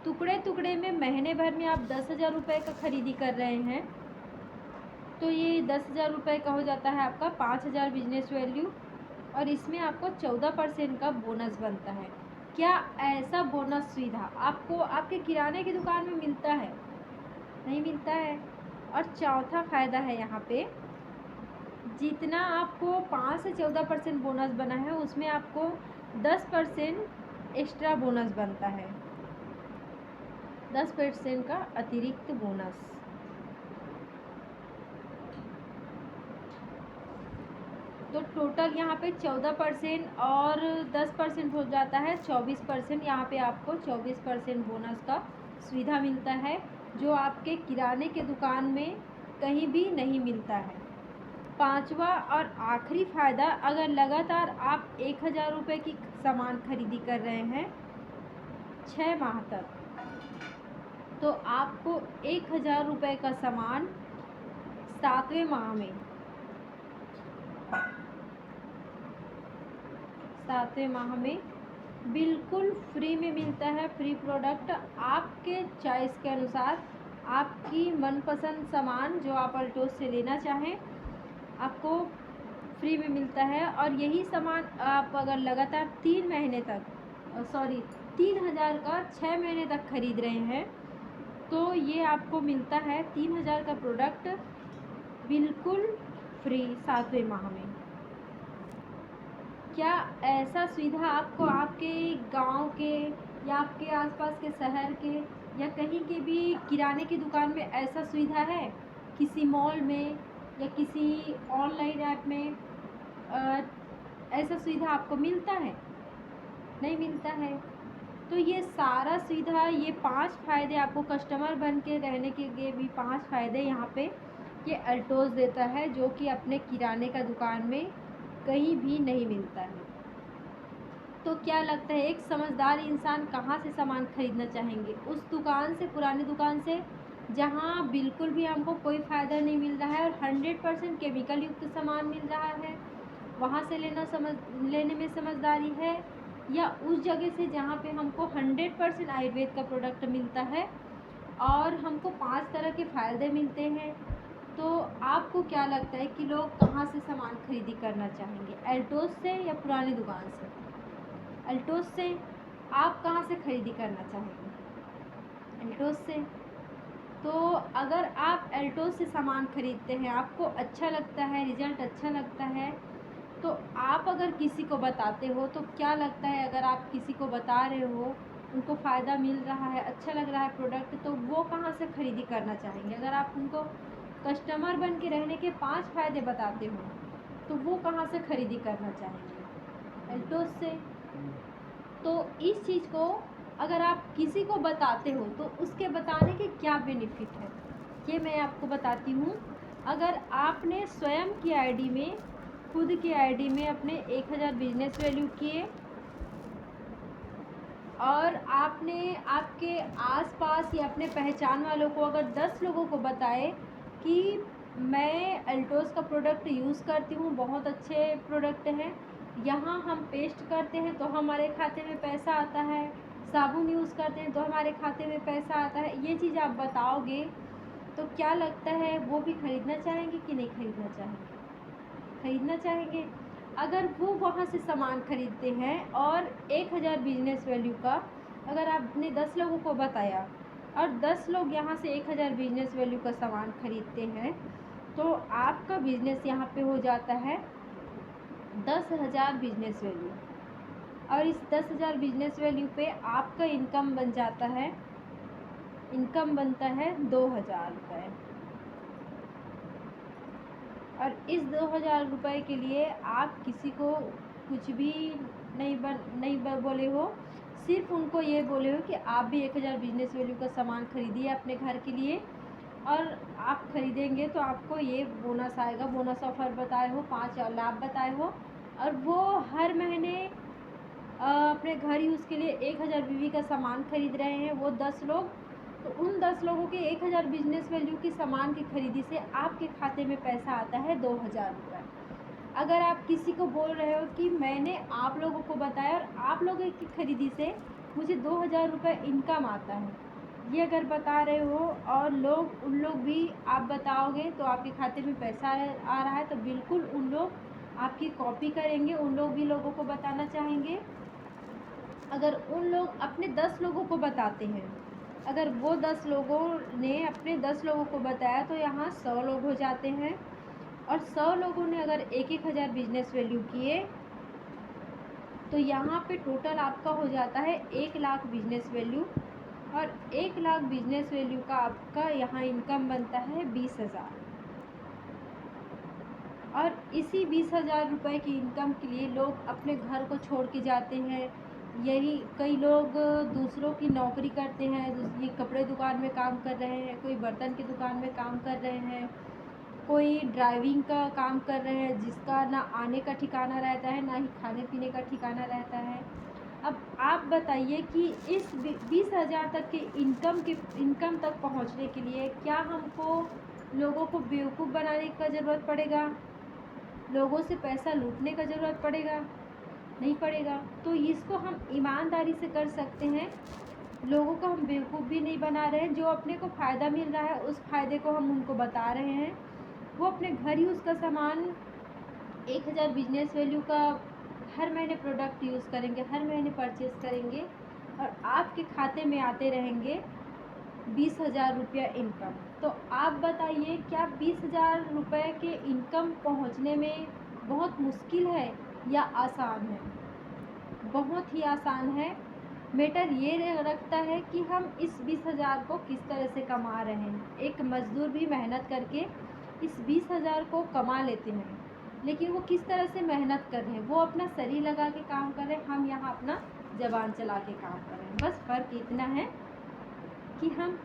टुकड़े टुकड़े में महीने भर में आप 10,000 रुपये का खरीदी कर रहे हैं तो ये 10,000 रुपये का हो जाता है आपका 5,000 बिजनेस वैल्यू, और इसमें आपको 14% का बोनस बनता है। क्या ऐसा बोनस सुविधा आपको आपके किराने की दुकान में मिलता है? नहीं मिलता है। और चौथा फ़ायदा है यहाँ पे, जितना आपको 5 से 14% बोनस बना है उसमें आपको 10% एक्स्ट्रा बोनस बनता है, 10% का अतिरिक्त बोनस। तो टोटल यहाँ पे 14% और 10% हो जाता है 24%। यहाँ पे आपको 24% बोनस का सुविधा मिलता है, जो आपके किराने के दुकान में कहीं भी नहीं मिलता है। पांचवा और आखिरी फ़ायदा, अगर लगातार आप 1,000 रुपये की सामान खरीदी कर रहे हैं 6 माह तक, तो आपको 1,000 रुपये का सामान 7वें माह में 7वें माह में बिल्कुल फ्री में मिलता है। फ्री प्रोडक्ट आपके चॉइस के अनुसार, आपकी मनपसंद सामान जो आप अल्टोस से लेना चाहें आपको फ्री में मिलता है। और यही सामान आप अगर लगातार 3 महीने तक 3,000 का 6 महीने तक खरीद रहे हैं तो ये आपको मिलता है 3,000 का प्रोडक्ट बिल्कुल फ्री 7वें माह में। क्या ऐसा सुविधा आपको आपके गांव के या आपके आसपास के शहर के या कहीं के भी किराने की दुकान में ऐसा सुविधा है? किसी मॉल में या किसी ऑनलाइन ऐप में ऐसा सुविधा आपको मिलता है? नहीं मिलता है। तो ये सारा सुविधा, ये 5 फ़ायदे आपको कस्टमर बन के रहने के लिए भी 5 फ़ायदे यहाँ पे ये अल्टोस देता है, जो कि अपने किराने का दुकान में कहीं भी नहीं मिलता है। तो क्या लगता है एक समझदार इंसान कहाँ से सामान खरीदना चाहेंगे? उस दुकान से, पुरानी दुकान से, जहाँ बिल्कुल भी हमको कोई फ़ायदा नहीं मिल रहा है और 100% केमिकल युक्त सामान मिल रहा है, वहाँ से लेने में समझदारी है? या उस जगह से जहाँ पे हमको 100% आयुर्वेद का प्रोडक्ट मिलता है और हमको 5 तरह के फ़ायदे मिलते हैं? तो आपको क्या लगता है कि लोग कहाँ से सामान खरीदी करना चाहेंगे, अल्टोस से या पुरानी दुकान से? अल्टोस से। आप कहाँ से खरीदी करना चाहेंगे? अल्टोस से। तो अगर आप अल्टोस से सामान खरीदते हैं, आपको अच्छा लगता है, रिज़ल्ट अच्छा लगता है, तो आप अगर किसी को बताते हो तो क्या लगता है, अगर आप किसी को बता रहे हो, उनको फ़ायदा मिल रहा है, अच्छा लग रहा है प्रोडक्ट, तो वो कहाँ से खरीदी करना चाहेंगे? अगर आप उनको कस्टमर बन के रहने के 5 फ़ायदे बताते हो तो वो कहाँ से खरीदी करना चाहेंगे? अल्टोस से। तो इस चीज़ को अगर आप किसी को बताते हो तो उसके बताने के क्या बेनिफिट है, ये मैं आपको बताती हूँ। अगर आपने स्वयं की आईडी में, खुद की आईडी में अपने 1,000 बिजनेस वैल्यू किए और आपने आपके आसपास या अपने पहचान वालों को अगर 10 लोगों को बताए कि मैं अल्टोस का प्रोडक्ट यूज़ करती हूँ, बहुत अच्छे प्रोडक्ट हैं, यहाँ हम पेस्ट करते हैं तो हमारे खाते में पैसा आता है, साबुन यूज़ करते हैं तो हमारे खाते में पैसा आता है, ये चीज़ आप बताओगे तो क्या लगता है वो भी खरीदना चाहेंगे कि नहीं खरीदना चाहेंगे? खरीदना चाहेंगे। अगर वो वहाँ से सामान खरीदते हैं और 1,000 बिजनेस वैल्यू का अगर आपने 10 लोगों को बताया और 10 लोग यहाँ से 1,000 बिजनेस वैल्यू का सामान खरीदते हैं तो आपका बिजनेस यहाँ पे हो जाता है 10,000 बिजनेस वैल्यू। और इस 10,000 बिजनेस वैल्यू पे आपका इनकम बनता है 2,000 रुपये। और इस 2,000 रुपये के लिए आप किसी को कुछ भी नहीं बोले हो, सिर्फ उनको ये बोले हो कि आप भी 1,000 बिजनेस वैल्यू का सामान खरीदिए अपने घर के लिए, और आप खरीदेंगे तो आपको ये बोनस आएगा, बोनस ऑफ़र बताए हो, 5 लाभ बताए हो, और वो हर महीने अपने घर यूज़ के लिए 1,000 बीवी का सामान खरीद रहे हैं वो 10 लोग, तो उन 10 लोगों के 1,000 बिजनेस वैल्यू की सामान की खरीदी से आपके खाते में पैसा आता है 2,000 रुपये। अगर आप किसी को बोल रहे हो कि मैंने आप लोगों को बताया और आप लोगों की खरीदी से मुझे 2000 रुपये इनकम आता है, ये अगर बता रहे हो और उन लोग भी आप बताओगे तो आपके खाते में पैसा आ रहा है, तो बिल्कुल उन लोग आपकी कॉपी करेंगे, उन लोग भी लोगों को बताना चाहेंगे। अगर उन लोग अपने 10 लोगों को बताते हैं, अगर वो 10 लोगों ने अपने 10 लोगों को बताया तो यहाँ 100 लोग हो जाते हैं। और 100 लोगों ने अगर 1-1000 बिजनेस वैल्यू किए तो यहाँ पे टोटल आपका हो जाता है 1 लाख बिजनेस वैल्यू। और 1 लाख बिजनेस वैल्यू का आपका यहाँ इनकम बनता है 20,000। और इसी 20,000 रुपये की इनकम के लिए लोग अपने घर को छोड़ के जाते हैं। यही कई लोग दूसरों की नौकरी करते हैं, ये कपड़े दुकान में काम कर रहे हैं, कोई बर्तन की दुकान में काम कर रहे हैं, कोई ड्राइविंग का काम कर रहे हैं, जिसका ना आने का ठिकाना रहता है ना ही खाने पीने का ठिकाना रहता है। अब आप बताइए कि इस 20,000 तक के इनकम तक पहुंचने के लिए क्या हमको लोगों को बेवकूफ़ बनाने का ज़रूरत पड़ेगा, लोगों से पैसा लूटने का ज़रूरत पड़ेगा? नहीं पड़ेगा। तो इसको हम ईमानदारी से कर सकते हैं। लोगों को हम बेवकूफ़ भी नहीं बना रहे हैं, जो अपने को फ़ायदा मिल रहा है उस फ़ायदे को हम उनको बता रहे हैं। वो अपने घर ही उसका सामान 1000 बिजनेस वैल्यू का हर महीने प्रोडक्ट यूज़ करेंगे, हर महीने परचेज़ करेंगे और आपके खाते में आते रहेंगे 20,000 रुपया इनकम। तो आप बताइए, क्या 20,000 रुपये के इनकम पहुंचने में बहुत मुश्किल है या आसान है? बहुत ही आसान है। मैटर ये रखता है कि हम इस 20,000 को किस तरह से कमा रहे हैं। एक मज़दूर भी मेहनत करके इस 20,000 को कमा लेते हैं, लेकिन वो किस तरह से मेहनत कर रहे हैं, वो अपना शरीर लगा के काम कर रहे हैं, हम यहाँ अपना ज़बान चला के काम कर रहे हैं। बस फ़र्क इतना है कि हम